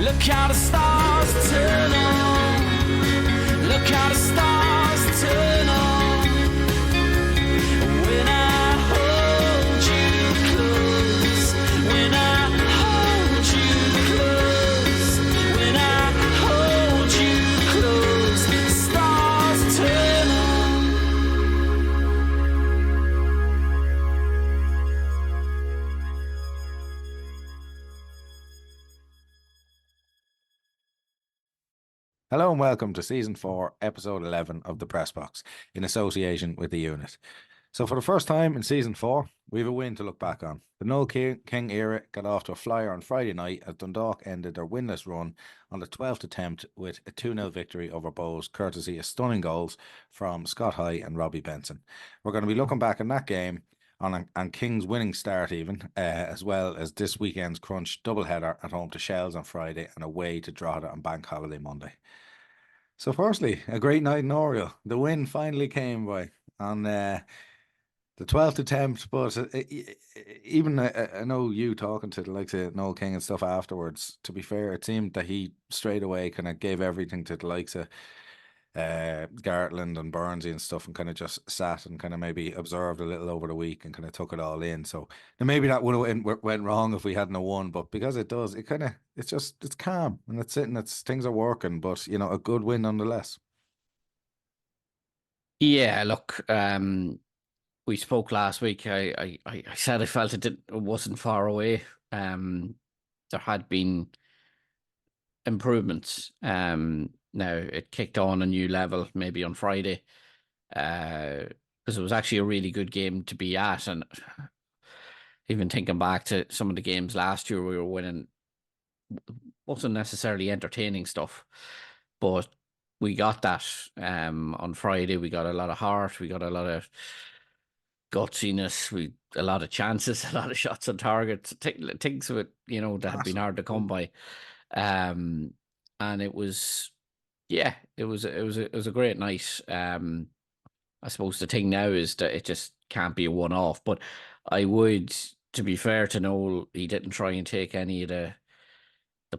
Look how the stars turn on. Look how the stars turn on. When I hold you close. When I hold you close. When I hold you close. The stars turn on. Hello and welcome to Season 4, Episode 11 of The Press Box, in association with the unit. So for the first time in Season 4, we have a win to look back on. The Noel King era got off to a flyer on Friday night as Dundalk ended their winless run on the 12th attempt with a 2-0 victory over Bohs, courtesy of stunning goals from Scott High and Robbie Benson. We're going to be looking back on that game on King's winning start even, as well as this weekend's crunch doubleheader at home to Shells on Friday and away to Drogheda on Bank Holiday Monday. So firstly, a great night in Oriel. The win finally came by on the 12th attempt, but even I know you talking to the likes of Noel King and stuff afterwards, to be fair, it seemed that he straight away kind of gave everything to the likes of Gartland and Burnsy and stuff, and kind of just sat and kind of maybe observed a little over the week and kind of took it all in. So maybe that would have went wrong if we hadn't won, but because it does, it's calm and it's sitting, things are working, but a good win nonetheless. Yeah, look, we spoke last week. I said I felt it wasn't far away. There had been improvements. Now it kicked on a new level maybe on Friday, because it was actually a really good game to be at. And even thinking back to some of the games last year, we were winning, wasn't necessarily entertaining stuff, but we got that on Friday. We got a lot of heart. We got a lot of gutsiness. A lot of chances, a lot of shots on target. Things that have been hard to come by. And it was, it was a great night. I suppose the thing now is that it just can't be a one-off. But I would, to be fair to Noel, he didn't try and take any of the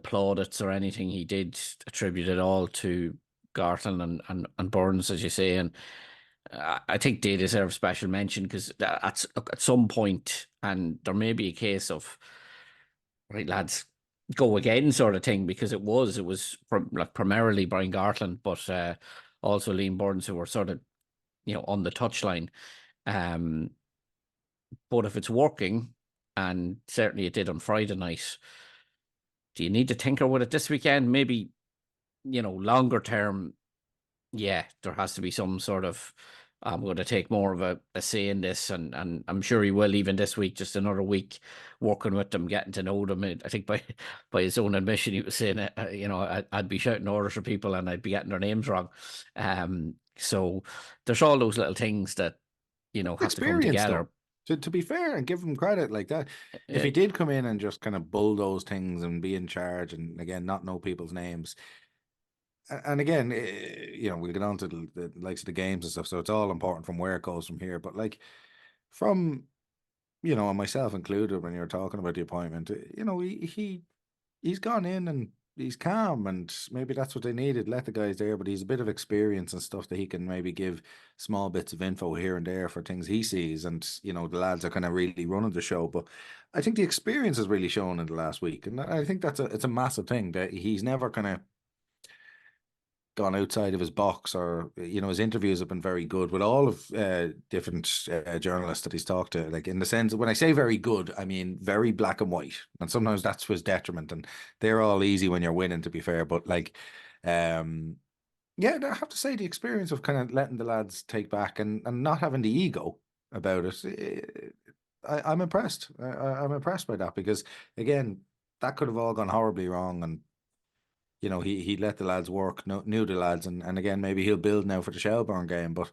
plaudits or anything. He did attribute it all to Gartland and Burns, as you say, and I think they deserve special mention, because at some point, and there may be a case of, right lads, go again sort of thing, because it was primarily Brian Gartland, but also Liam Burns, who were sort of on the touchline. But if it's working, and certainly it did on Friday night, do you need to tinker with it this weekend? Maybe, longer term, there has to be some sort of, I'm going to take more of a say in this, and I'm sure he will, even this week, just another week working with them, getting to know them. I think by his own admission, he was saying, I'd be shouting orders for people and I'd be getting their names wrong. So there's all those little things that, have to come together. To be fair and give him credit like that, if he did come in and just kind of bulldoze things and be in charge, and again, not know people's names, and again, we'll get on to the likes of the games and stuff, so it's all important from where it goes from here. But like from, and myself included, when you're talking about the appointment, he's gone in and he's calm, and maybe that's what they needed. Let the guys there, but he's a bit of experience and stuff that he can maybe give small bits of info here and there for things he sees, and the lads are kind of really running the show. But I think the experience has really shown in the last week, and I think it's a massive thing that he's never kind of gone outside of his box, or his interviews have been very good with all of different journalists that he's talked to, like, in the sense, when I say very good, I mean very black and white, and sometimes that's to his detriment, and they're all easy when you're winning, to be fair. But like I have to say, the experience of kind of letting the lads take back and not having the ego about it, I'm impressed. I'm impressed by that, because again, that could have all gone horribly wrong, and he let the lads work, knew the lads, and again, maybe he'll build now for the Shelbourne game. But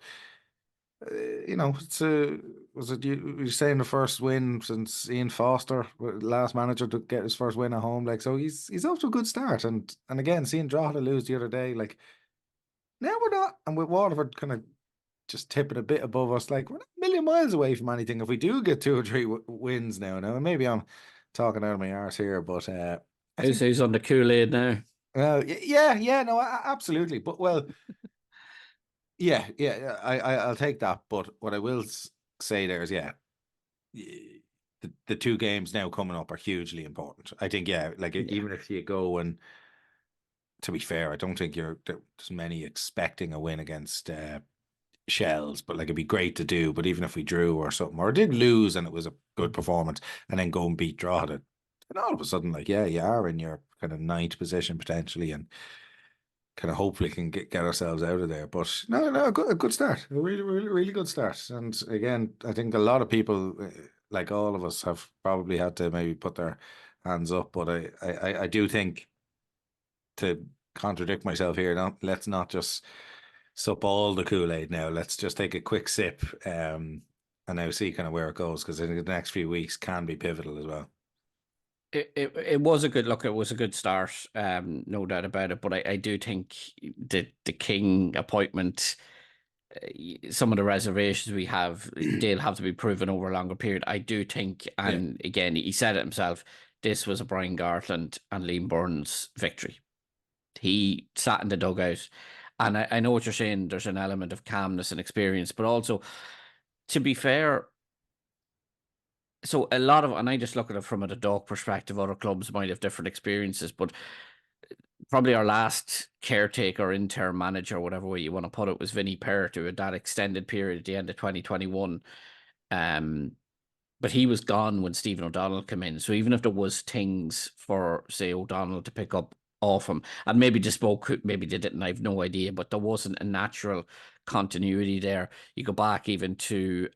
was it you're saying the first win since Ian Foster, last manager to get his first win at home? Like, so he's off to a good start, and again, seeing Drogheda lose the other day, like, now we're not, and with Waterford kind of just tipping a bit above us, like, we're not a million miles away from anything if we do get 2 or 3 wins now. Maybe I'm talking out of my arse here, but Who's on the Kool-Aid now? No, absolutely. But well, yeah, I'll take that. But what I will say there is, the two games now coming up are hugely important. I think, even if you go and, to be fair, I don't think there's many expecting a win against Shells, but like it'd be great to do. But even if we drew or something, or did lose and it was a good performance, and then go and beat Drogheda, and all of a sudden, like, you are in your kind of ninth position potentially, and kind of hopefully can get ourselves out of there. But no, a good start, a really, really, really good start. And again, I think a lot of people, like all of us, have probably had to maybe put their hands up. But I do think, to contradict myself here, let's not just sup all the Kool-Aid now. Let's just take a quick sip, and now see kind of where it goes, because I think the next few weeks can be pivotal as well. It was a good look. It was a good start, no doubt about it. But I do think the King appointment, some of the reservations we have, they'll have to be proven over a longer period. I do think, and again, he said it himself, this was a Brian Gartland and Liam Burns victory. He sat in the dugout, and I know what you're saying. There's an element of calmness and experience, but also, to be fair, so a lot of, and I just look at it from a Dundalk perspective, other clubs might have different experiences, but probably our last caretaker, interim manager, whatever way you want to put it, was Vinnie Perrott, who had that extended period at the end of 2021. But he was gone when Stephen O'Donnell came in. So even if there was things for, say, O'Donnell to pick up off him, and maybe they spoke, maybe they didn't, I have no idea, but there wasn't a natural continuity there. You go back even to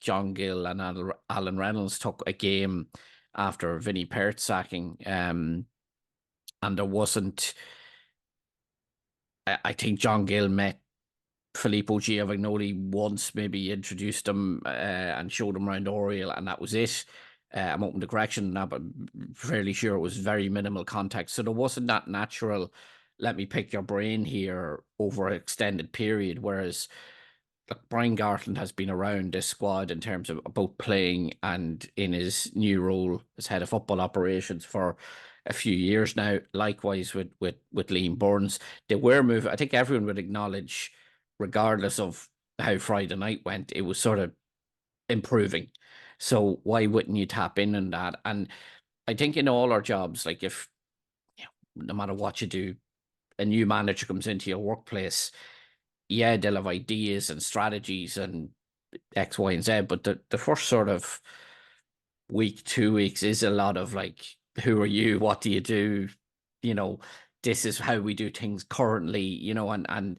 John Gill and Alan Reynolds took a game after Vinnie Perrott sacking, and there wasn't, I think John Gill met Filippo Giovagnoli once, maybe introduced him and showed him around Oriel, and that was it. I'm open to correction now, but fairly sure it was very minimal contact. So there wasn't that natural, let me pick your brain here over an extended period. Whereas, look, Brian Gartland has been around this squad in terms of both playing and in his new role as head of football operations for a few years now. Likewise with Liam Burns, they were moving. I think everyone would acknowledge, regardless of how Friday night went, it was sort of improving. So why wouldn't you tap in on that? And I think in all our jobs, like, if, no matter what you do, a new manager comes into your workplace, they'll have ideas and strategies and X, Y, and Z, but the first sort of week, 2 weeks is a lot of like, who are you? What do you do? This is how we do things currently, and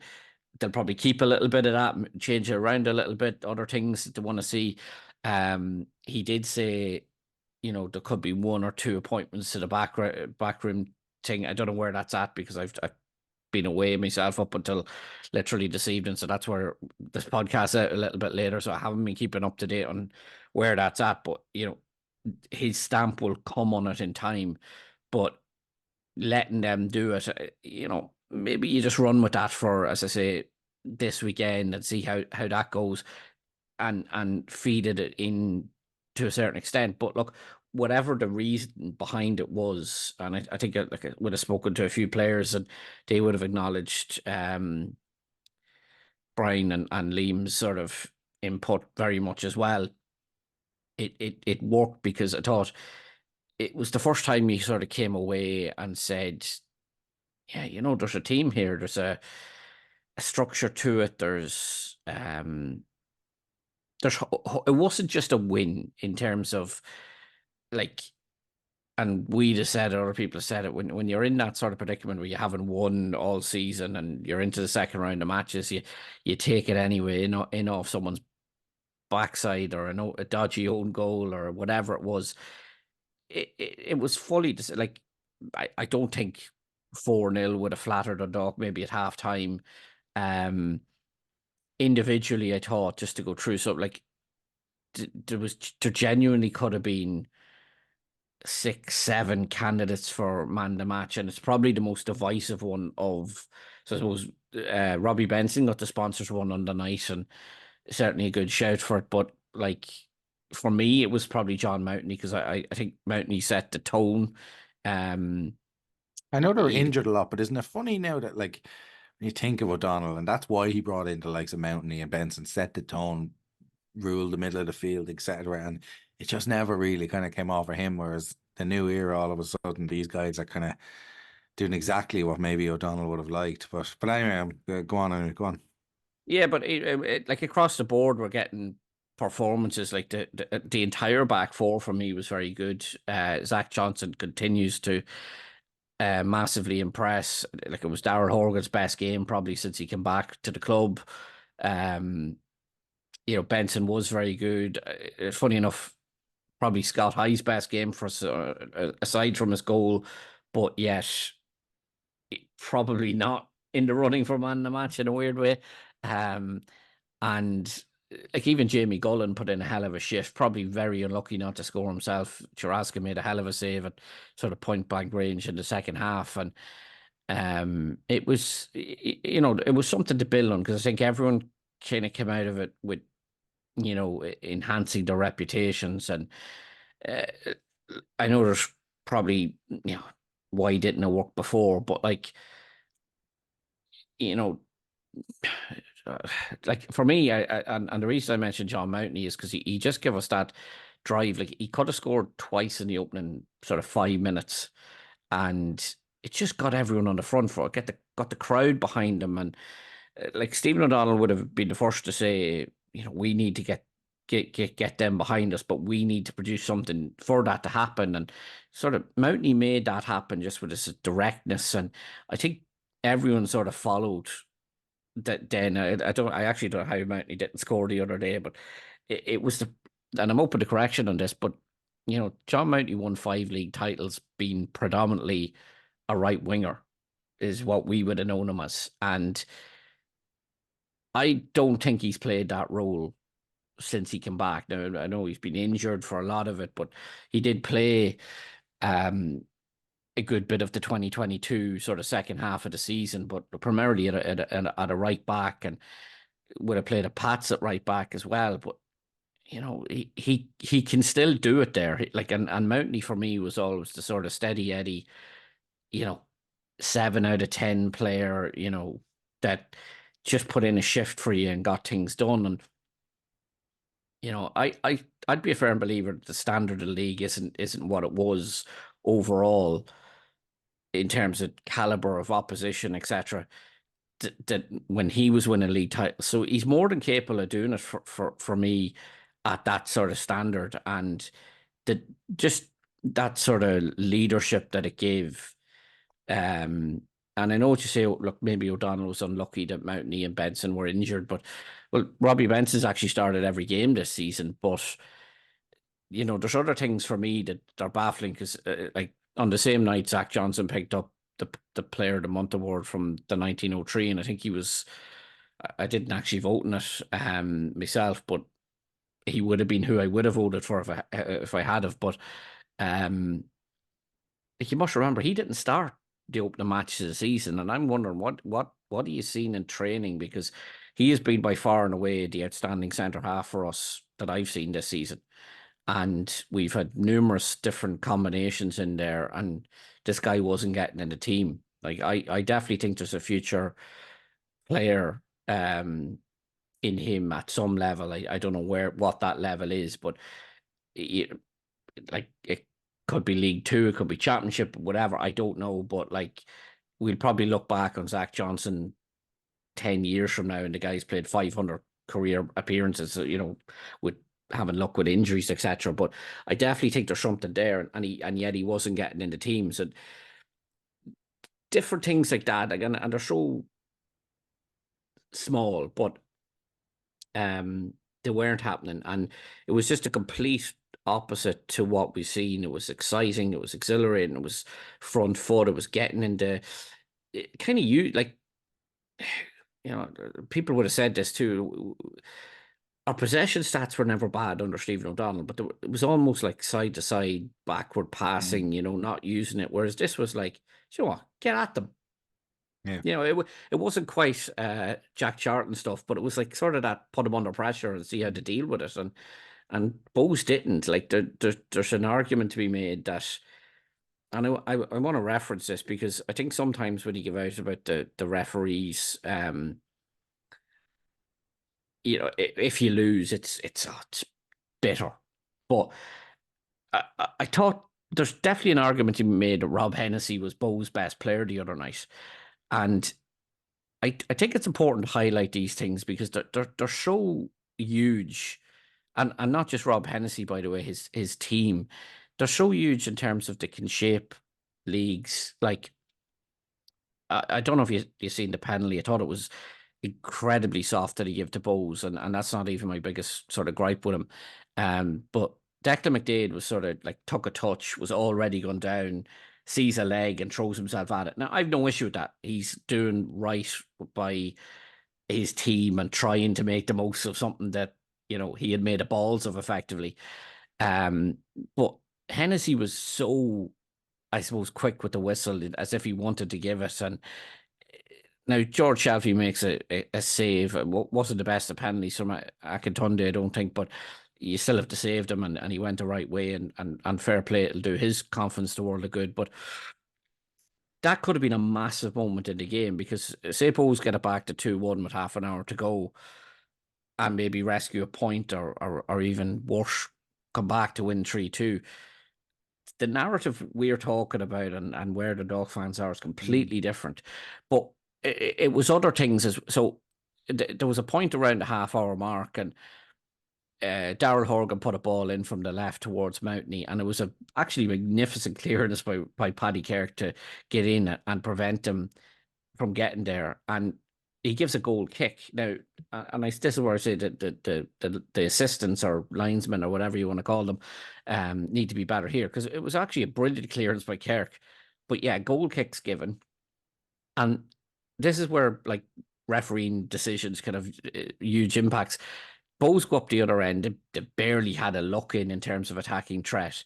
they'll probably keep a little bit of that, change it around a little bit, other things they want to see. He did say, there could be one or two appointments to the backroom thing. I don't know where that's at, because I've been away myself up until literally this evening. So that's where this podcast out a little bit later. So I haven't been keeping up to date on where that's at. But, his stamp will come on it in time. But letting them do it, maybe you just run with that for, as I say, this weekend, and see how that goes, and feed it in to a certain extent. But look, whatever the reason behind it was, and I think I would have spoken to a few players, and they would have acknowledged Brian and Liam's sort of input very much as well. It worked, because I thought it was the first time he sort of came away and said, there's a team here, there's a structure to it, there's it wasn't just a win in terms of, like, and we just said it, other people have said it, when you're in that sort of predicament where you haven't won all season and you're into the second round of matches, you take it anyway, in off someone's backside, or a dodgy own goal, or whatever it was. It was fully, like, I don't think 4-0 would have flattered Dundalk maybe at half time. Individually, I thought, just to go through, so like, there genuinely could have been 6-7 candidates for man the match, and it's probably the most divisive one of. So I suppose Robbie Benson got the sponsors one on the night, and certainly a good shout for it. But like, for me, it was probably John Mountney, because I think Mountney set the tone. I know they were he, injured a lot, but isn't it funny now that like when you think of O'Donnell, and that's why he brought in the likes of Mountney and Benson, set the tone, ruled the middle of the field, etc. And it just never really kind of came off of him. Whereas the new era, all of a sudden, these guys are kind of doing exactly what maybe O'Donnell would have liked. But anyway, go on, anyway, go on. Yeah, but like across the board, we're getting performances. Like the entire back four for me was very good. Zach Johnson continues to massively impress. Like it was Darrell Horgan's best game probably since he came back to the club. Um, Benson was very good. Funny enough, probably Scott High's best game for us, aside from his goal, but yet probably not in the running for man of the match in a weird way. Um, and like even Jamie Gullen put in a hell of a shift, probably very unlucky not to score himself. Churaska made a hell of a save at sort of point blank range in the second half. And it was, it was something to build on, because I think everyone kind of came out of it with, enhancing their reputations. And uh, I know there's probably, why didn't it work before, but like, you know, like for me, and the reason I mentioned John Mountney is because he just gave us that drive. Like he could have scored twice in the opening sort of 5 minutes, and it just got everyone on the front foot. Got the crowd behind him, and like Stephen O'Donnell would have been the first to say, we need to get them behind us, but we need to produce something for that to happen. And sort of Mountney made that happen just with his directness, and I think everyone sort of followed that. Then I actually don't know how Mountney didn't score the other day, but it was and I'm open to correction on this, but John Mountney won 5 league titles being predominantly a right winger, is what we would have known him as. And I don't think he's played that role since he came back. Now, I know he's been injured for a lot of it, but he did play a good bit of the 2022 sort of second half of the season, but primarily at a right back, and would have played a Pats at right back as well. But he can still do it there. Like and Mountney for me was always the sort of steady Eddie, 7 out of 10 player, that just put in a shift for you and got things done. And I'd be a firm believer that the standard of the league isn't what it was overall in terms of caliber of opposition, etc. That when he was winning league titles, so he's more than capable of doing it for me at that sort of standard, and just that sort of leadership that it gave. And I know what you say, look, maybe O'Donnell was unlucky that Mountney and Benson were injured, but Robbie Benson's actually started every game this season. But there's other things for me that are baffling, because like on the same night, Zach Johnson picked up the Player of the Month award from the 1903, and I think I didn't actually vote in it myself, but he would have been who I would have voted for if I had have. But like you must remember, he didn't start the opening matches of the season, and I'm wondering what are you seeing in training, because he has been by far and away the outstanding centre half for us that I've seen this season. And we've had numerous different combinations in there, and this guy wasn't getting in the team. Like I definitely think there's a future player in him at some level. I don't know what that level is, but it could be League Two, it could be Championship, whatever. I don't know, but like we'll probably look back on Zach Johnson 10 years from now, and the guy's played 500 career appearances. With having luck with injuries, etc. But I definitely think there's something there, and yet he wasn't getting in the teams, and different things like that. Again, and they're so small, but they weren't happening, and it was just a complete opposite to what we've seen. It was exciting, it was exhilarating, it was front foot, it was getting into kind of people would have said this too. Our possession stats were never bad under Stephen O'Donnell, but it was almost like side to side, backward passing, not using it. Whereas this was like, what, get at them. Yeah. It wasn't quite Jack Charlton stuff, but it was like sort of that put them under pressure and see how to deal with it. And Bose didn't. Like there's an argument to be made that and I want to reference this because I think sometimes when you give out about the referees, if you lose, it's bitter. But I thought there's definitely an argument to be made that Rob Hennessy was Bo's best player the other night, and I think it's important to highlight these things because they're so huge, and not just Rob Hennessy, by the way, his team, they're so huge in terms of they can shape leagues. Like I don't know if you seen the penalty. I thought it was incredibly soft that he gave to Bowes, and that's not even my biggest sort of gripe with him. But Declan McDaid was sort of like took a touch, was already gone down, sees a leg and throws himself at it. Now I've no issue with that. He's doing right by his team and trying to make the most of something that he had made a balls of effectively. Um, but Hennessy was so, I suppose, quick with the whistle as if he wanted to give it. And now George Shelby makes a save. It wasn't the best of penalties from Akintunde, I don't think, but you still have to save them, and he went the right way, and fair play, it'll do his confidence the world of good. But that could have been a massive moment in the game because say Bows get it back to 2-1 with half an hour to go and maybe rescue a point or even worse, come back to win 3-2. The narrative we're talking about and where the Dog fans are is completely different. But it was other things so there was a point around the half-hour mark, and Daryl Horgan put a ball in from the left towards Mountney, and it was a actually magnificent clearance by Paddy Kirk to get in and prevent him from getting there, and he gives a goal kick. Now, and this is where I say that the assistants or linesmen or whatever you want to call them need to be better here, because it was actually a brilliant clearance by Kirk. But yeah, goal kicks given, and this is where like refereeing decisions kind of huge impacts. Bows go up the other end. They barely had a look in terms of attacking threat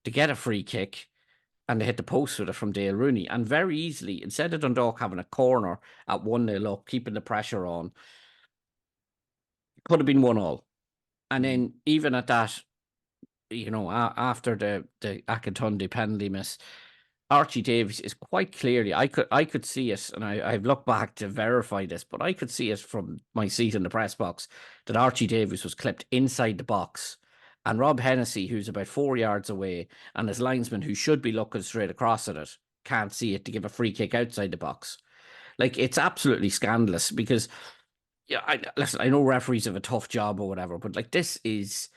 to get a free kick, and they hit the post with it from Dale Rooney. And very easily, instead of Dundalk having a corner at 1-0 up, keeping the pressure on, could have been 1-1. And then even at that, after the Akintunde penalty miss, Archie Davies is quite clearly, I could see it, and I've looked back to verify this, but I could see it from my seat in the press box that Archie Davies was clipped inside the box, and Rob Hennessy, who's about 4 yards away, and his linesman, who should be looking straight across at it, can't see it to give a free kick outside the box. Like, it's absolutely scandalous because, listen, I know referees have a tough job or whatever, but like, this is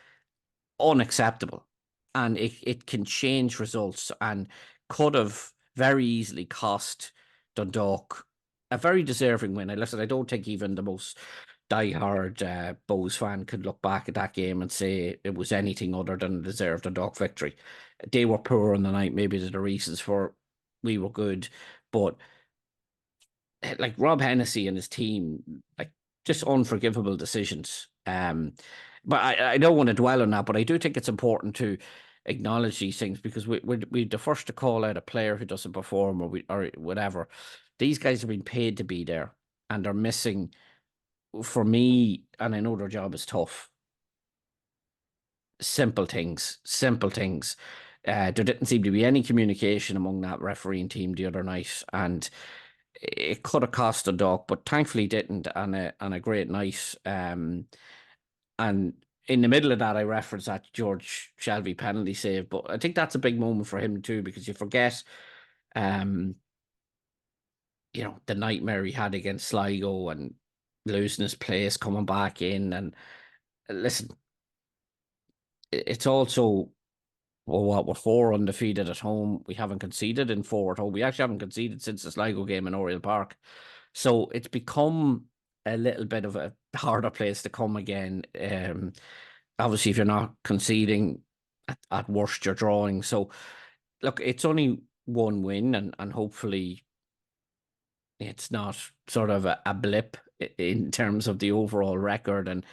unacceptable, and it can change results and could have very easily cost Dundalk a very deserving win. Listen, I don't think even the most diehard Bows fan could look back at that game and say it was anything other than a deserved Dundalk victory. They were poor on the night. Maybe there's the reasons for we were good, but like Rob Hennessy and his team, like just unforgivable decisions. But I don't want to dwell on that, but I do think it's important to acknowledge these things because we're the first to call out a player who doesn't perform or whatever. These guys have been paid to be there, and they're missing, for me, and I know their job is tough, simple things. There didn't seem to be any communication among that refereeing team the other night, and it could have cost a dog, but thankfully didn't, and a great night. And in the middle of that, I referenced that George Shelby penalty save, but I think that's a big moment for him too, because you forget, the nightmare he had against Sligo and losing his place, coming back in. And listen, it's also, we're 4 undefeated at home. We haven't conceded in 4 at home. We actually haven't conceded since the Sligo game in Oriel Park. So it's become a little bit of a harder place to come again. Obviously, if you're not conceding, at worst, you're drawing. So, look, it's only one win, and hopefully it's not sort of a blip in terms of the overall record.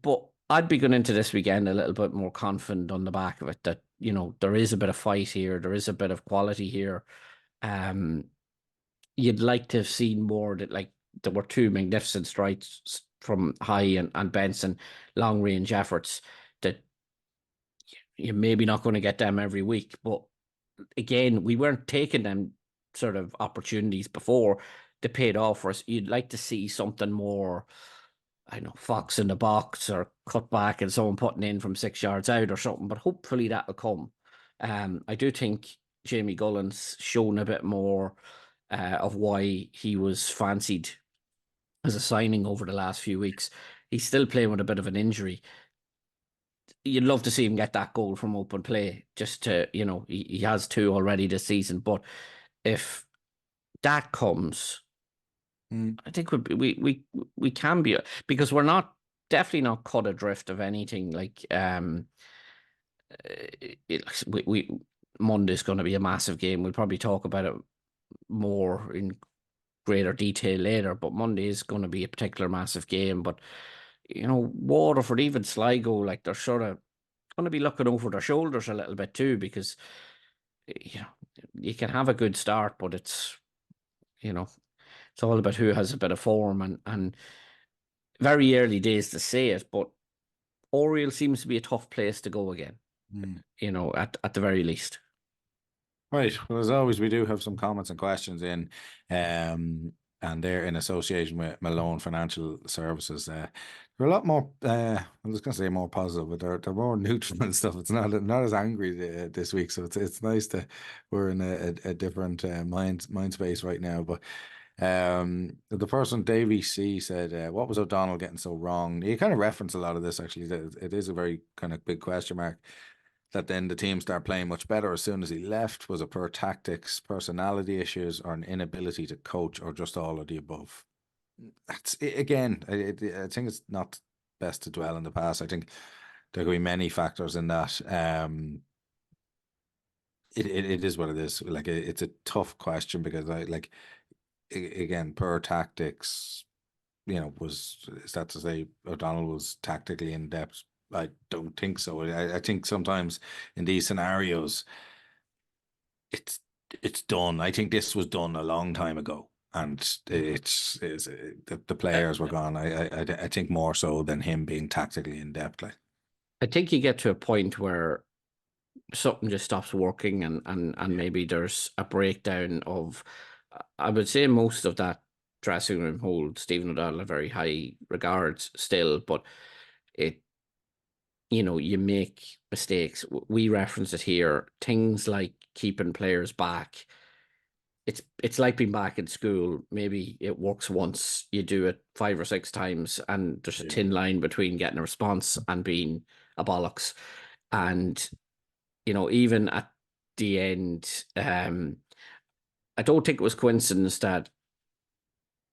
But I'd be going into this weekend a little bit more confident on the back of it that, there is a bit of fight here. There is a bit of quality here. You'd like to have seen more that, like, there were 2 magnificent strikes from High and Benson, long range efforts that you're maybe not going to get them every week, but again, we weren't taking them sort of opportunities before. They paid off for us. You'd like to see something more, I don't know, fox in the box or cut back and someone putting in from 6 yards out or something, but hopefully that'll come. I do think Jamie Gullen's shown a bit more of why he was fancied as a signing over the last few weeks. He's still playing with a bit of an injury. You'd love to see him get that goal from open play, just to, he has 2 already this season. But if that comes, I think we can be, because we're definitely not cut adrift of anything. Like Monday's going to be a massive game. We'll probably talk about it more in greater detail later, but Monday is going to be a particular massive game. But Waterford, even Sligo, like, they're sort of going to be looking over their shoulders a little bit too, because you can have a good start, but it's all about who has a bit of form, and very early days to say it, but Oriel seems to be a tough place to go again. At the very least. Right. Well, as always, we do have some comments and questions in, and they're in association with Malone Financial Services. They're a lot more, I'm just going to say more positive, but they're more neutral and stuff. It's not as angry this week, so it's nice that we're in a different mind space right now. But the person, Davey C, said, what was O'Donnell getting so wrong? He kind of referenced a lot of this, actually. It is a very kind of big question mark. That then the team start playing much better as soon as he left. Was it poor tactics, personality issues, or an inability to coach, or just all of the above? That's again, I think it's not best to dwell in the past. I think there could be many factors in that. It is what it is. Like, it's a tough question, because again, poor tactics, is that to say O'Donnell was tactically in depth? I don't think so. I think sometimes in these scenarios, it's done. I think this was done a long time ago, and the players were gone. I think more so than him being tactically in depth. Like, I think you get to a point where something just stops working, and maybe there's a breakdown of. I would say most of that dressing room holds Stephen O'Donnell in very high regards still, but you make mistakes. We reference it here. Things like keeping players back. It's like being back in school. Maybe it works once. You do it 5 or 6 times, and there's a thin line between getting a response and being a bollocks. And even at the end, I don't think it was coincidence that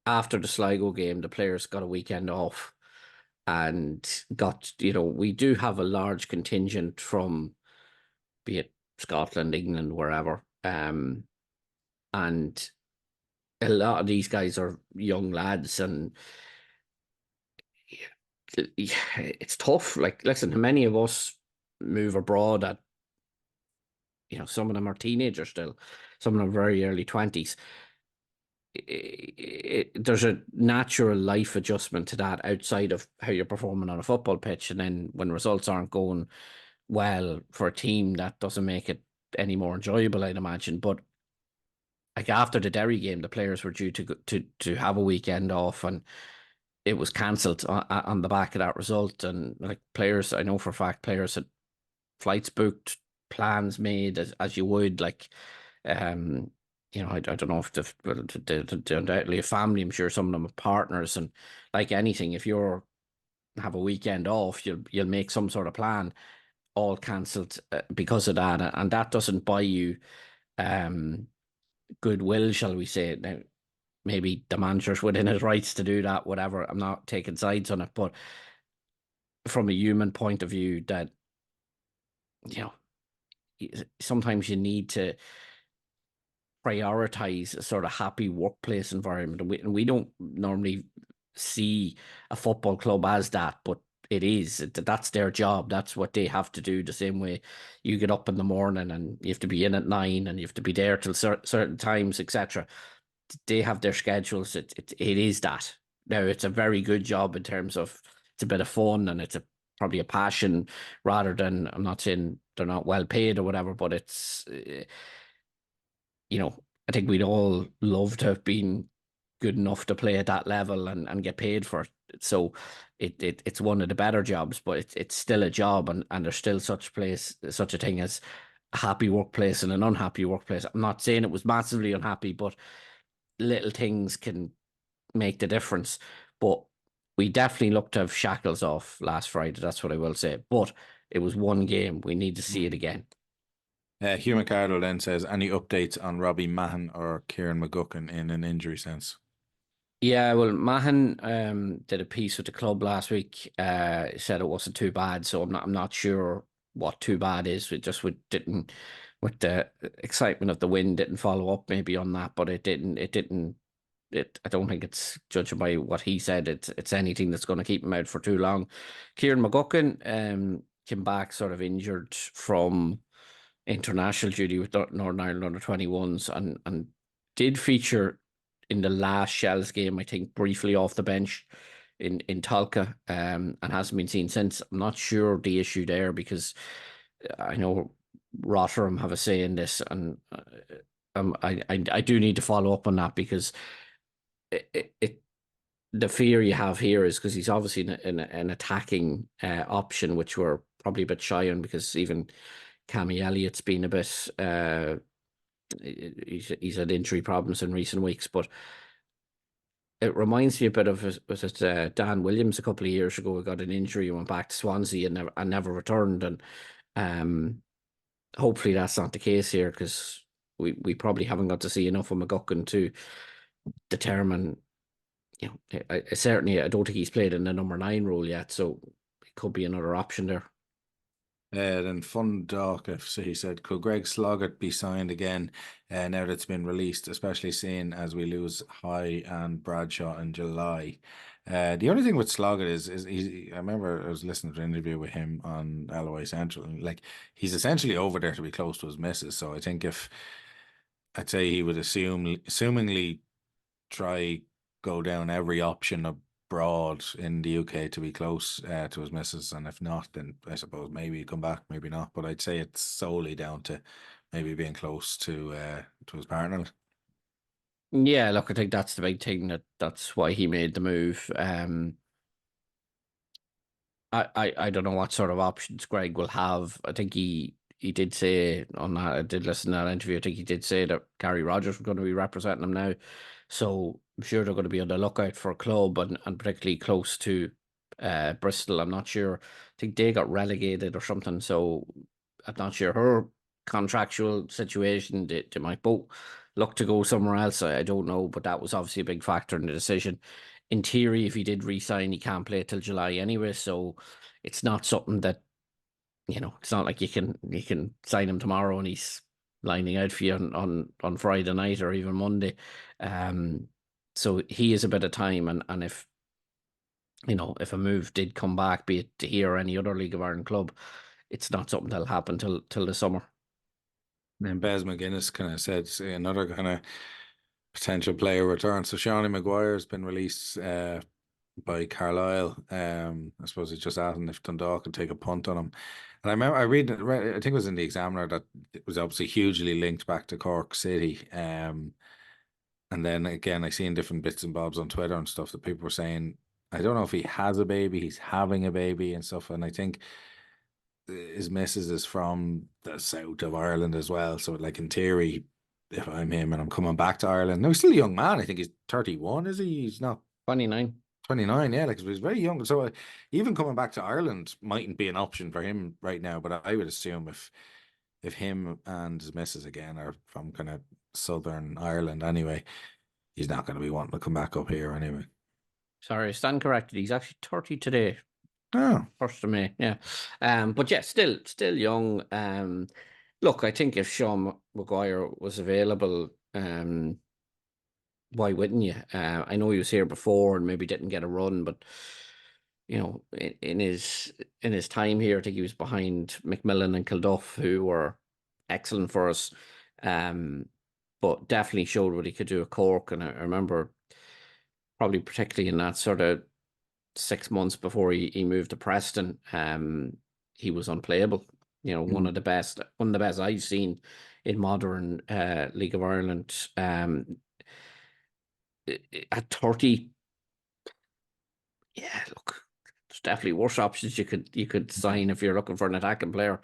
after the Sligo game, the players got a weekend off. And we do have a large contingent from, be it Scotland, England, wherever. And a lot of these guys are young lads, and it's tough. Like, listen, many of us move abroad at, some of them are teenagers still, some of them are very early 20s. There's a natural life adjustment to that outside of how you're performing on a football pitch, and then when results aren't going well for a team, that doesn't make it any more enjoyable, I'd imagine. But like, after the Derry game, the players were due to have a weekend off, and it was cancelled on the back of that result. And like, players, I know for a fact, players had flights booked, plans made, as you would, like. I don't know if they're undoubtedly a family. I'm sure some of them are partners, and like anything, if you have a weekend off, you'll make some sort of plan. All cancelled because of that, and that doesn't buy you goodwill, shall we say. Now, maybe the manager's within his rights to do that, whatever. I'm not taking sides on it, but from a human point of view, that sometimes you need to prioritize a sort of happy workplace environment, and we don't normally see a football club as that, but it is. That's their job. That's what they have to do. The same way you get up in the morning and you have to be in at 9 and you have to be there till certain times, etc. They have their schedules. It is that. Now, it's a very good job in terms of it's a bit of fun, and it's probably a passion rather than, I'm not saying they're not well paid or whatever, but it's I think we'd all love to have been good enough to play at that level and get paid for it. So it's one of the better jobs, but it's still a job, and there's still such a thing as a happy workplace and an unhappy workplace. I'm not saying it was massively unhappy, but little things can make the difference. But we definitely looked to have shackles off last Friday. That's what I will say. But it was one game. We need to see it again. Hugh McArdle then says, any updates on Robbie Mahon or Kieran McGuckin in an injury sense? Yeah, well, Mahon did a piece with the club last week. Said it wasn't too bad, so I'm not sure what too bad is. We didn't, with the excitement of the win, didn't follow up maybe on that, but it didn't. I don't think it's, judging by what he said, it's anything that's going to keep him out for too long. Kieran McGuckin came back sort of injured from international duty with Northern Ireland under 21s, and did feature in the last Shells game, I think, briefly off the bench in Tolka, and hasn't been seen since. I'm not sure the issue there, because I know Rotherham have a say in this, and I do need to follow up on that, because the fear you have here is because he's obviously an attacking option, which we're probably a bit shy on, because even Cammy Elliott's been a bit he's had injury problems in recent weeks. But it reminds me a bit of, was it Dan Williams a couple of years ago, who got an injury and went back to Swansea and never returned, and hopefully that's not the case here, because we probably haven't got to see enough of McGuckin to determine. Certainly I don't think he's played in the number 9 role yet, so it could be another option there. Then Dundalk FC said, could Greg Sloggett be signed again now that it's been released, especially seeing as we lose High and Bradshaw in July? The only thing with Sloggett is I remember I was listening to an interview with him on LOI Central, and like, he's essentially over there to be close to his missus. So I think I'd say he would assumingly try go down every option abroad in the UK to be close to his missus, and if not, then I suppose maybe come back, maybe not. But I'd say it's solely down to maybe being close to his partner. Yeah, look, I think that's the big thing. That's why he made the move. I don't know what sort of options Greg will have. I think he did say on that. I did listen to that interview. I think he did say that Gary Rogers was going to be representing him now. So I'm sure they're going to be on the lookout for a club, and particularly close to Bristol. I'm not sure. I think they got relegated or something. So I'm not sure her contractual situation. They might both look to go somewhere else. I don't know, but that was obviously a big factor in the decision. In theory, if he did resign, he can't play till July anyway. So it's not something that, it's not like you can sign him tomorrow and he's lining out for you on Friday night or even Monday. So he has a bit of time, and if a move did come back, be it to here or any other League of Ireland club, it's not something that'll happen till the summer. And Bez McGuinness kind of said another kind of potential player return. So Shawnee Maguire's been released by Carlisle. I suppose it's just asking if Dundalk could take a punt on him. And I remember I think it was in the Examiner that it was obviously hugely linked back to Cork City. And then again, I seen different bits and bobs on Twitter and stuff that people were saying, I don't know if he has a baby, he's having a baby and stuff. And I think his missus is from the south of Ireland as well. So like, in theory, if I'm him and I'm coming back to Ireland, no, he's still a young man. I think he's 31, is he? He's not 29. 29, yeah, like, he's very young. So even coming back to Ireland mightn't be an option for him right now. But I would assume if him and his missus again are from kind of Southern Ireland anyway, he's not going to be wanting to come back up here anyway. Sorry, I stand corrected. He's actually 30 today. Oh, 1st of May, yeah. But yeah, still young. Look, I think if Sean Maguire was available, why wouldn't you? I know he was here before and maybe didn't get a run, but in his time here, I think he was behind McMillan and Kilduff, who were excellent for us. But definitely showed what he could do at Cork, and I remember probably particularly in that sort of 6 months before he moved to Preston, he was unplayable. One of the best I've seen in modern League of Ireland. At 30, yeah, look, there's definitely worse options you could sign if you're looking for an attacking player.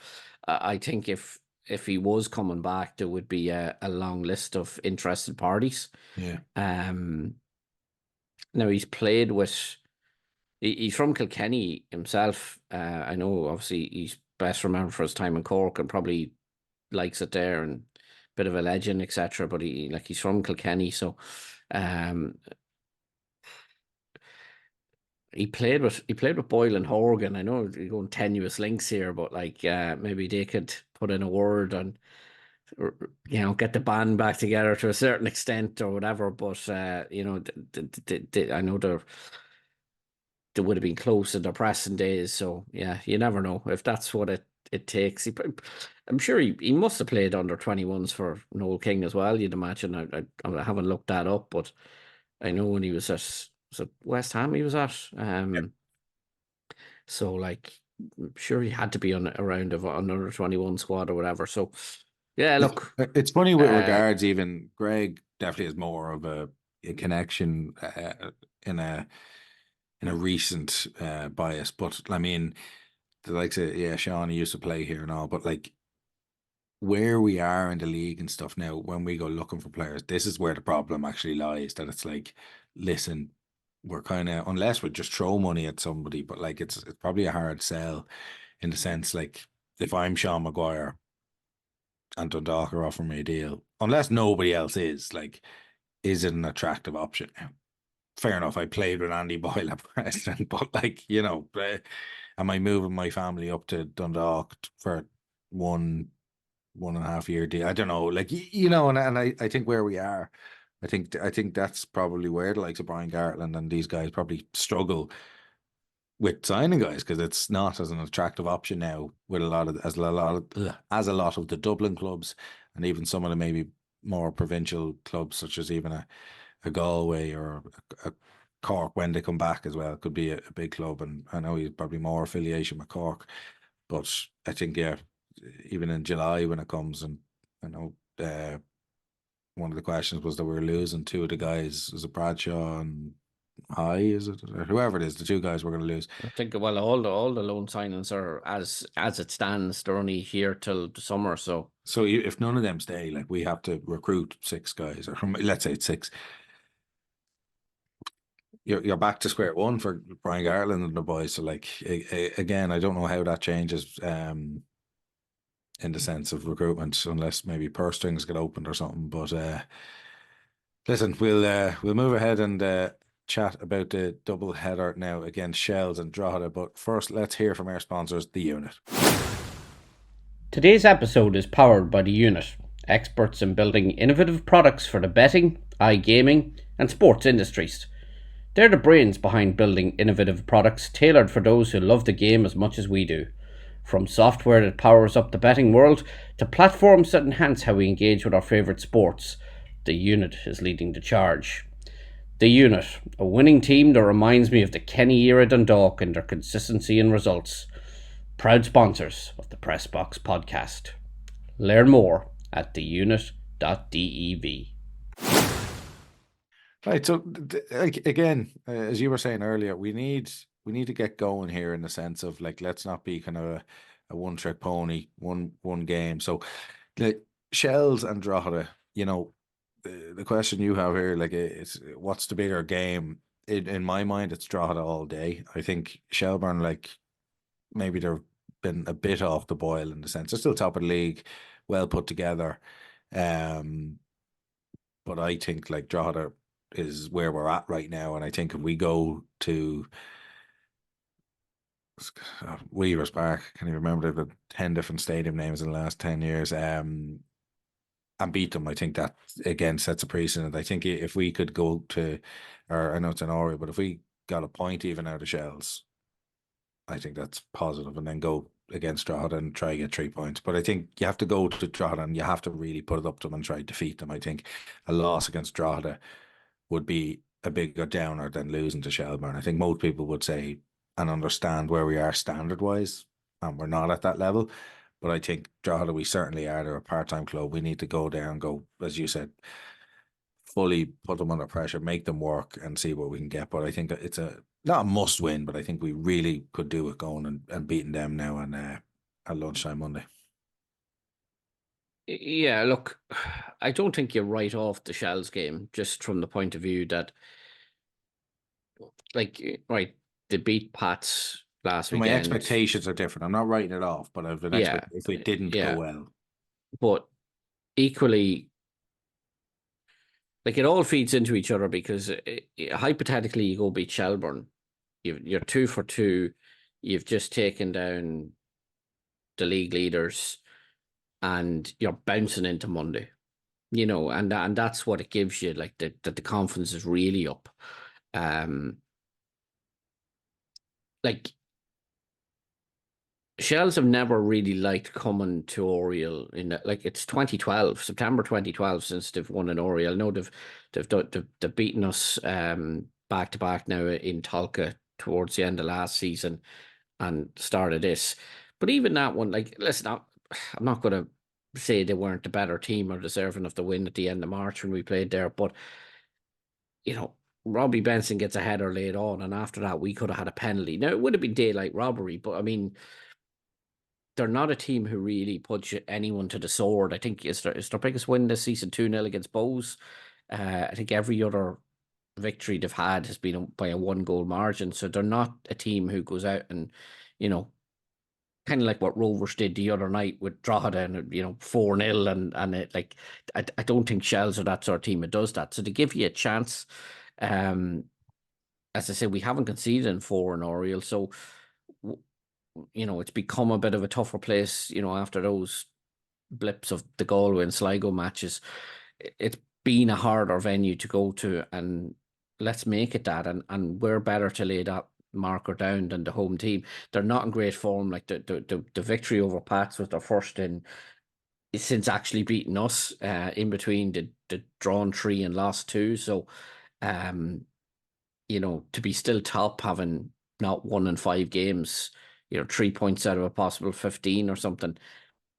I think if he was coming back, there would be a long list of interested parties. Yeah. Now he's played with. He's from Kilkenny himself. I know, obviously, he's best remembered for his time in Cork and probably likes it there and bit of a legend, etc. But he's from Kilkenny, so he played with Boyle and Horgan. I know you're going tenuous links here, but maybe they could put in a word and get the band back together to a certain extent or whatever. But I know they would have been close in their pressing days. So yeah, you never know if that's what it takes. I'm sure he must have played under 21s for Noel King as well. You'd imagine. I haven't looked that up, but I know when he was at West Ham, he was at. So I'm sure he had to be around of under 21 squad or whatever. So yeah, look, it's funny with regards. Even Greg definitely has more of a connection in a recent bias, but I mean, the likes of Sean, he used to play here and all, but where we are in the league and stuff now, when we go looking for players, this is where the problem actually lies. That it's listen, we're kind of, unless we just throw money at somebody, but it's probably a hard sell in the sense if I'm Sean Maguire and Dundalk are offering me a deal, unless nobody else is it an attractive option? Fair enough, I played with Andy Boyle at Preston, but am I moving my family up to Dundalk for 1.5 year deal? I don't know, and I think where we are, I think that's probably where the likes of Brian Gartland and these guys probably struggle with signing guys, because it's not as an attractive option now with a lot of the Dublin clubs, and even some of the maybe more provincial clubs, such as even a Galway or a Cork when they come back as well. It could be a big club, and I know he's probably more affiliation with Cork, but I think even in July when it comes, and I know one of the questions was that we're losing two of the guys. Is it Bradshaw and High? Is it, or whoever it is? The two guys we're going to lose. I think all the loan signings are as it stands. They're only here till the summer. So if none of them stay, we have to recruit 6 guys, or let's say it's 6. You're back to square one for Brian Gartland and the boys. So again, I don't know how that changes in the sense of recruitment, unless maybe purse strings get opened or something. But listen, we'll move ahead and chat about the double header now against Shells and Drogheda. But first, let's hear from our sponsors, The Unit. Today's episode is powered by The Unit, experts in building innovative products for the betting, iGaming, and sports industries. They're the brains behind building innovative products tailored for those who love the game as much as we do. From software that powers up the betting world to platforms that enhance how we engage with our favourite sports, The Unit is leading the charge. The Unit, a winning team that reminds me of the Kenny era Dundalk in their consistency and results. Proud sponsors of the Press Box podcast. Learn more at theunit.dev. Right, so again, as you were saying earlier, we need to get going here in the sense of let's not be kind of a one-trick pony, one game. So Shells and Drogheda, the question you have here, it's what's the bigger game? In my mind, it's Drogheda all day. I think Shelbourne, maybe they've been a bit off the boil in the sense they're still top of the league, well put together. But I think Drogheda is where we're at right now, and I think if we go to Weavers Park, can you remember they've had 10 different stadium names in the last 10 years, and beat them, I think that again sets a precedent. I think if we could go to, or I know it's an Oriel, but if we got a point even out of Shells, I think that's positive, and then go against Drogheda and try to get 3 points. But I think you have to go to Drogheda and you have to really put it up to them and try to defeat them. I think a loss against Drogheda would be a bigger downer than losing to Shelbourne. I think most people would say and understand where we are standard wise, and we're not at that level. But I think Drogheda, we certainly are. They're a part-time club. We need to go there and go, as you said, fully put them under pressure, make them work, and see what we can get. But I think it's not a must win, but I think we really could do it going and beating them now on at lunchtime Monday. Yeah, look, I don't think you write off the Shells game just from the point of view that, like, right, they beat Pats last So my weekend. expectations are different. I'm not writing it off, but I've an Yeah, if it didn't yeah. go well. But equally, like, it all feeds into each other because hypothetically you go beat Shelbourne, you're 2 for 2, you've just taken down the league leaders, and you're bouncing into Monday, and that's what it gives you, like that the confidence is really up. Like, Shells have never really liked coming to Oriel like, it's 2012, September 2012 since they've won an Oriel. No, they've beaten us back to back now in Talca towards the end of last season and start of this. But even that one, like, listen, I'm not going to say they weren't the better team or deserving of the win at the end of March when we played there, but Robbie Benson gets a header laid on, and after that we could have had a penalty. Now, it would have been daylight robbery, but I mean, they're not a team who really puts anyone to the sword. I think it's their biggest win this season, 2-0 against Bows. I think every other victory they've had has been by a 1-goal margin. So they're not a team who goes out and, kind of like what Rovers did the other night with Drogheda and, 4-0. And it, like, I don't think Shells are that sort of team that does that. So to give you a chance, as I say, we haven't conceded in 4 in Oriel. So, it's become a bit of a tougher place, after those blips of the Galway and Sligo matches. It's been a harder venue to go to, and let's make it that. And we're better to lay that marker down than the home team. They're not in great form. Like the victory over Pats was their first since actually beating us, in between the drawn 3 and lost 2. So, to be still top, having not won in 5 games, 3 points out of a possible 15 or something,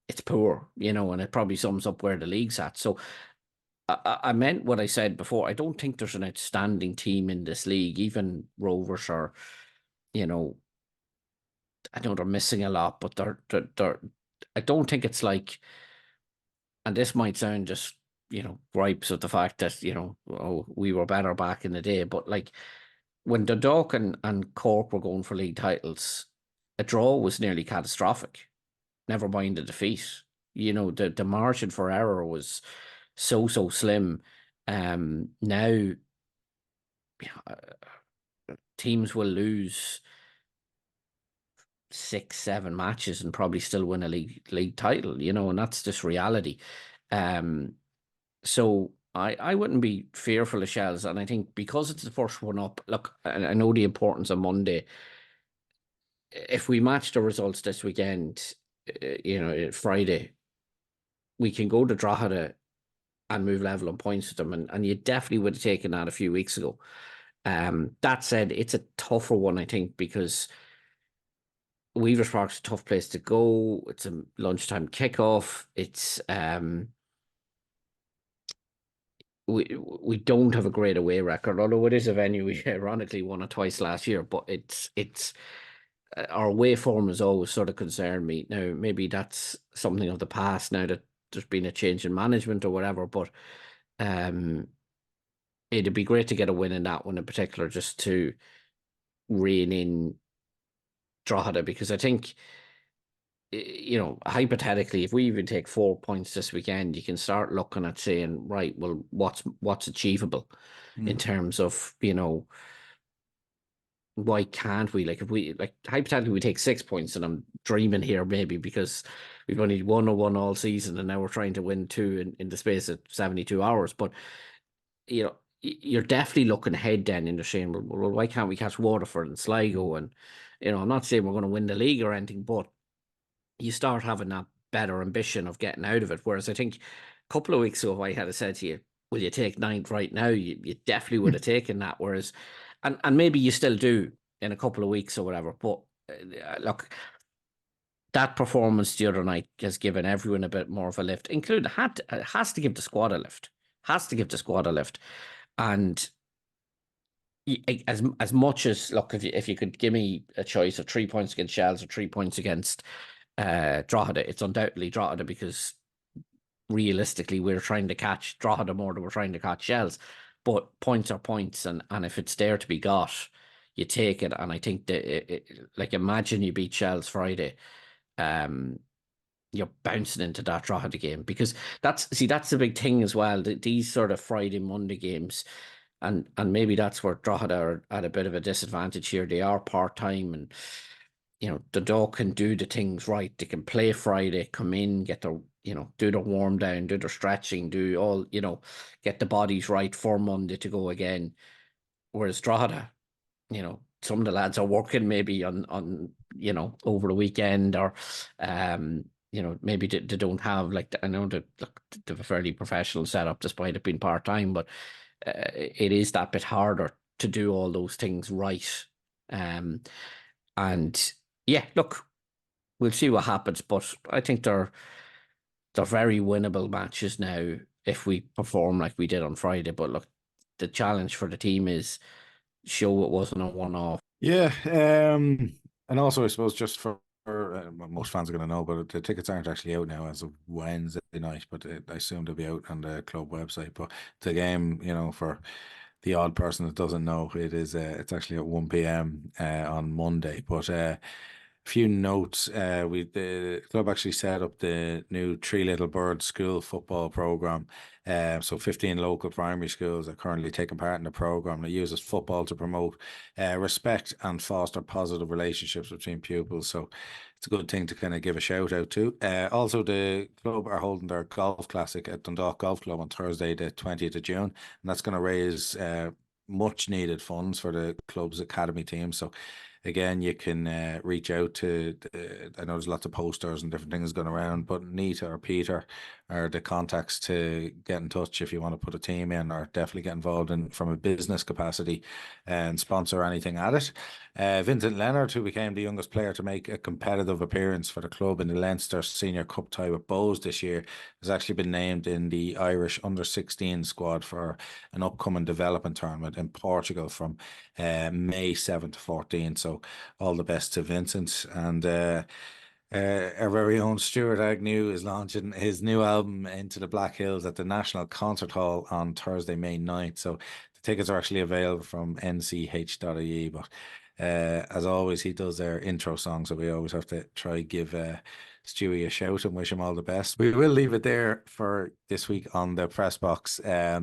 it's poor, and it probably sums up where the league's at. So I meant what I said before. I don't think there's an outstanding team in this league. Even Rovers are, I know they're missing a lot, but they're I don't think it's like, and this might sound just, gripes of the fact that, we were better back in the day, but like, when Dundalk and Cork were going for league titles, a draw was nearly catastrophic. Never mind the defeat. The margin for error was so slim. Now, teams will lose 6-7 matches and probably still win a league title, and that's just reality. So I wouldn't be fearful of Shells, and I think because it's the first one up, look, I know the importance of Monday. If we match the results this weekend, Friday, we can go to Drogheda and move level on points with them, and you definitely would have taken that a few weeks ago. That said, it's a tougher one, I think, because Weavers Park's a tough place to go. It's a lunchtime kickoff. It's we don't have a great away record, although it is a venue we ironically won it twice last year. But it's our away form has always sort of concerned me. Now, maybe that's something of the past now that there's been a change in management or whatever, but it'd be great to get a win in that one in particular, just to rein in Drogheda, because I think, hypothetically, if we even take 4 points this weekend, you can start looking at saying, right, well, what's achievable in terms of, why can't we? Like, if we, like, hypothetically, we take 6 points, and I'm dreaming here maybe because we've only won all season, and now we're trying to win 2 in the space of 72 hours. But, you're definitely looking ahead then, and you're saying, well, why can't we catch Waterford and Sligo? And, I'm not saying we're going to win the league or anything, but you start having that better ambition of getting out of it. Whereas I think a couple of weeks ago, if I had said to you, will you take 9th right now? You definitely would have taken that. Whereas, and maybe you still do in a couple of weeks or whatever. But look, that performance the other night has given everyone a bit more of a lift, including has to give the squad a lift. Has to give the squad a lift. And as much as, look, if you could give me a choice of 3 points against Shells or 3 points against Drogheda, it's undoubtedly Drogheda, because realistically we're trying to catch Drogheda more than we're trying to catch Shells. But points are points, and if it's there to be got, you take it. And I think that like, imagine you beat Shells Friday, you're bouncing into that Drogheda game, because that's the big thing as well. These sort of Friday, Monday games, and maybe that's where Drogheda are at a bit of a disadvantage here. They are part-time, and Dundalk can do the things right. They can play Friday, come in, get their, do the warm down, do their stretching, do all, get the bodies right for Monday to go again. Whereas Drogheda, some of the lads are working maybe on over the weekend, or maybe they don't have, like, I know that, look, they have a fairly professional setup despite it being part-time, but it is that bit harder to do all those things right. And yeah, look, we'll see what happens, but I think they're very winnable matches now if we perform like we did on Friday. But look, the challenge for the team is show it wasn't a one-off. Yeah, and also I suppose just for most fans are going to know, but the tickets aren't actually out now as of Wednesday night, but I assume they'll be out on the club website. But the game, for the odd person that doesn't know, it's actually at 1 p.m. On Monday. But a few notes. The club actually set up the new Three Little Birds school football program. So 15 local primary schools are currently taking part in the program. It uses football to promote respect and foster positive relationships between pupils. So it's a good thing to kind of give a shout out to. Also, the club are holding their golf classic at Dundalk Golf Club on Thursday, the 20th of June, and that's going to raise much needed funds for the club's academy team. So again, you can reach out to, I know there's lots of posters and different things going around, but Nita or Peter are the contacts to get in touch if you want to put a team in, or definitely get involved in from a business capacity and sponsor anything at it. Vincent Leonard, who became the youngest player to make a competitive appearance for the club in the Leinster Senior Cup tie with Bows this year, has actually been named in the Irish Under-16 squad for an upcoming development tournament in Portugal from May 7 to 14. So all the best to Vincent. And our very own Stuart Agnew is launching his new album Into the Black Hills at the National Concert Hall on Thursday, May 9th. So the tickets are actually available from nch.ie. But as always, he does their intro song, so we always have to try give Stewie a shout and wish him all the best. We will leave it there for this week on the press box. A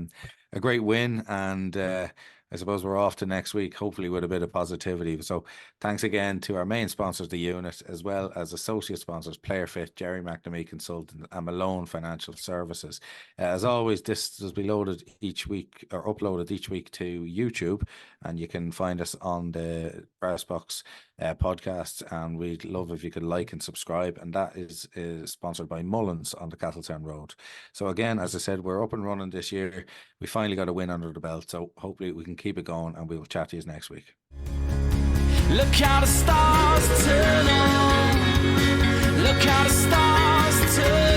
great win, and I suppose we're off to next week, hopefully with a bit of positivity. So thanks again to our main sponsors, the unit, as well as associate sponsors, PlayerFit, Jerry McNamee Consultant, and Malone Financial Services. As always, this will be loaded each week, or uploaded each week, to YouTube, and you can find us on the Brassbox podcast, and we'd love if you could like and subscribe. And that is sponsored by Mullins on the Castletown Road. So again, as I said, we're up and running this year. We finally got a win under the belt, so hopefully we can keep it going, and we will chat to you next week. Look how the stars turn on. Look how the stars turn on.